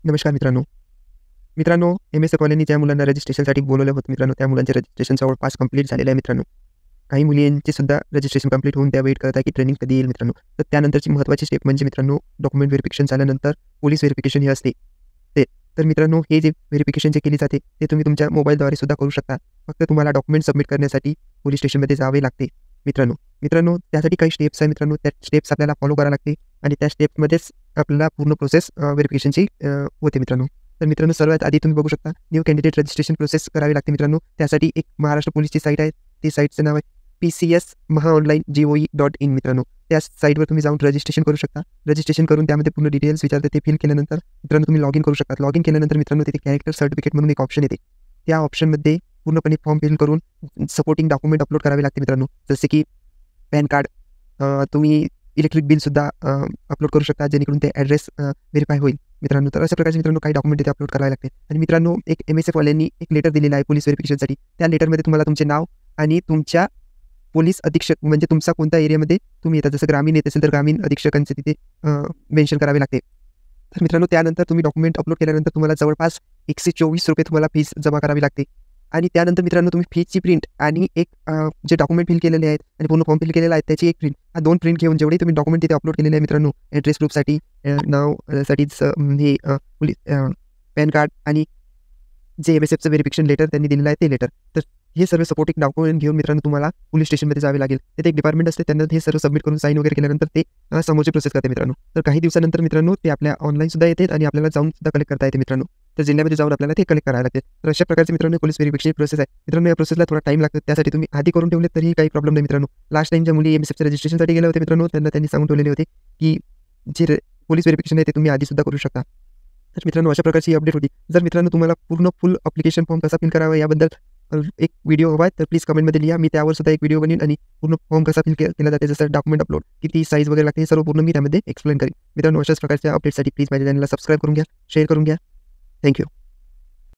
नमस्कार मित्रांनो. मित्रांनो, एम-एस कॉलनी ज्या मुलांना रजिस्ट्रेशनसाठी बोलावलं होतं मित्रांनो, त्या मुलांचे रजिस्ट्रेशन जवळपास कंप्लीट झालेलं आहे मित्रांनो. काही मुलींचे सुद्धा रजिस्ट्रेशन कंप्लीट होऊन त्या वेट करत आहे की ट्रेनिंग कधी येईल मित्रांनो. तर त्यानंतरची महत्त्वाची स्टेप म्हणजे मित्रांनो, डॉक्युमेंट व्हेरिफिकेशन झाल्यानंतर पोलीस व्हेरिफिकेशन हे असते ते. तर मित्रांनो, हे जे व्हेरिफिकेशन जे केली जाते, ते तुम्ही तुमच्या मोबाईलद्वारे सुद्धा करू शकता. फक्त तुम्हाला डॉक्युमेंट सबमिट करण्यासाठी पोलीस स्टेशनमध्ये जावे लागते मित्रांनो. मित्रांनो, त्यासाठी काही स्टेप्स आहे मित्रांनो, त्या स्टेप्स आपल्याला फॉलो कराव्या लागते आणि त्या स्टेपमध्येच आपल्याला पूर्ण प्रोसेस व्हेरिफिकेशनची होते मित्रांनो. तर मित्रांनो, सर्वात आधी तुम्ही बघू शकता न्यू कॅन्डिडेट रजिस्ट्रेशन प्रोसेस करावी लागते मित्रांनो. त्यासाठी एक महाराष्ट्र पोलीसची साईट आहे. ती साईटचं नाव आहे PCS-MHA-online-GOE.in मित्रांनो. त्या साईटवर तुम्ही जाऊन रजिस्ट्रेशन करू शकता. रजिस्ट्रेशन करून त्यामध्ये पूर्ण डिटेल्स विचारते, ते फिल केल्यानंतर मित्रांनो तुम्ही लॉगिन करू शकता. लॉगिन केल्यानंतर मित्रांनो तिथे कॅरेक्टर सर्टिफिकेट म्हणून एक ऑप्शन येते. त्या ऑप्शनमध्ये पूर्णपणे फॉर्म फिल करून सपोर्टिंग डॉक्युमेंट अपलोड करावे लागते मित्रांनो. जसे की पॅन कार्ड, तुम्ही इलेक्ट्रिक बिलसुद्धा अपलोड करू शकता, जेणेकरून ते ॲड्रेस व्हेरीफाय होईल मित्रांनो. तर अशा प्रकारचे मित्रांनो काही डॉक्युमेंट तिथे अपलोड करावे लागते. आणि मित्रांनो, एक MSF वाल्यांनी एक लेटर दिलेला आहे पोलीस व्हेरिफिकेशनसाठी. त्या लेटरमध्ये तुम्हाला तुमचे नाव आणि तुमच्या पोलीस अधीक्षक म्हणजे तुमचा कोणत्या एरियामध्ये तुम्ही येता, जसं ग्रामीण येत असेल तर ग्रामीण अधीक्षकांचे तिथे मेन्शन करावे लागते. तर मित्रांनो, त्यानंतर तुम्ही डॉक्युमेंट अपलोड केल्यानंतर तुम्हाला जवळपास ₹124 तुम्हाला फीस जमा करावी लागते. आणि त्यानंतर मित्रांनो तुम्ही फीची प्रिंट आणि एक जे डॉक्युमेंट फिल केलेले आहेत आणि पूर्ण फॉर्म फिल केलेला आहे त्याची एक प्रिंट, हा 2 प्रिंट घेऊन जेवढे तुम्ही डॉक्युमेंट तिथे अपलोड केलेले आहे मित्रांनो, ॲड्रेस प्रूफसाठी, नाव साठीच हे पोलीस पॅन कार्ड आणि जे MSFचं व्हेरिफिकेशन लेटर त्यांनी दिलेलं आहे ते लेटर. तर हे सर्व सपोर्टिंग डॉक्युमेंट घेऊन मित्रांनो तुम्हाला पोलीस स्टेशनमध्ये जावे लागेल. तिथे एक डिपार्टमेंट असते, त्यांना हे सर्व सबमिट करून साईन वगैरे केल्यानंतर ते समोरची प्रोसेस करते मित्रांनो. तर काही दिवसानंतर मित्रांनो ते आपल्या ऑनलाईनसुद्धा येते आणि आपल्याला जाऊन सुद्धा कलेक्ट करता येते मित्रांनो. तर जिल्ह्यामध्ये जाऊन आपल्याला ते कलेक्ट करायला लागते. तर अशा प्रकारचे मित्रांनो पोलीस व्हेरिफिकेशन प्रोसेस आहे. मित्रांनो, या प्रोसेसला थोडा टाईम लागतो. त्यासाठी तुम्ही आधी करून ठेवले तरीही काही प्रॉब्लेम नाही मित्रांनो. लास्ट टाईम ज्या मुली MSFच्या रजिस्ट्रेशनसाठी गेल्या होत्या मित्रांनो, त्यांनी सांगून ठेवलेले होते की जे पोलीस व्हेरिफिकेशन आहे ते तुम्ही आधीसुद्धा करू शकता. तर मित्रांनो, अशा प्रकारची अपडेट होती. जर मित्रांनो तुम्हाला पूर्ण फुल ॲप्लिकेशन फॉर्म कसा फिल करावा याबद्दल एक व्हिडिओ हवा आहे तर प्लीज कमेंटमध्ये लिहा. मी त्यावर सुद्धा एक व्हिडिओ बनवीन आणि पूर्ण फॉर्म कसा फिल केला जाते, जसं डॉक्युमेंट अपलोड, किती साईज वगैरे लागते, हे सर्व पूर्ण मी त्यामध्ये एक्सप्लेन करीन. मित्रांनो, अशाच प्रकारच्या अपडेटसाठी प्लीज माझ्या चॅनलला सबस्क्राईब करून घ्या, शेअर करून घ्या. थँक्यू.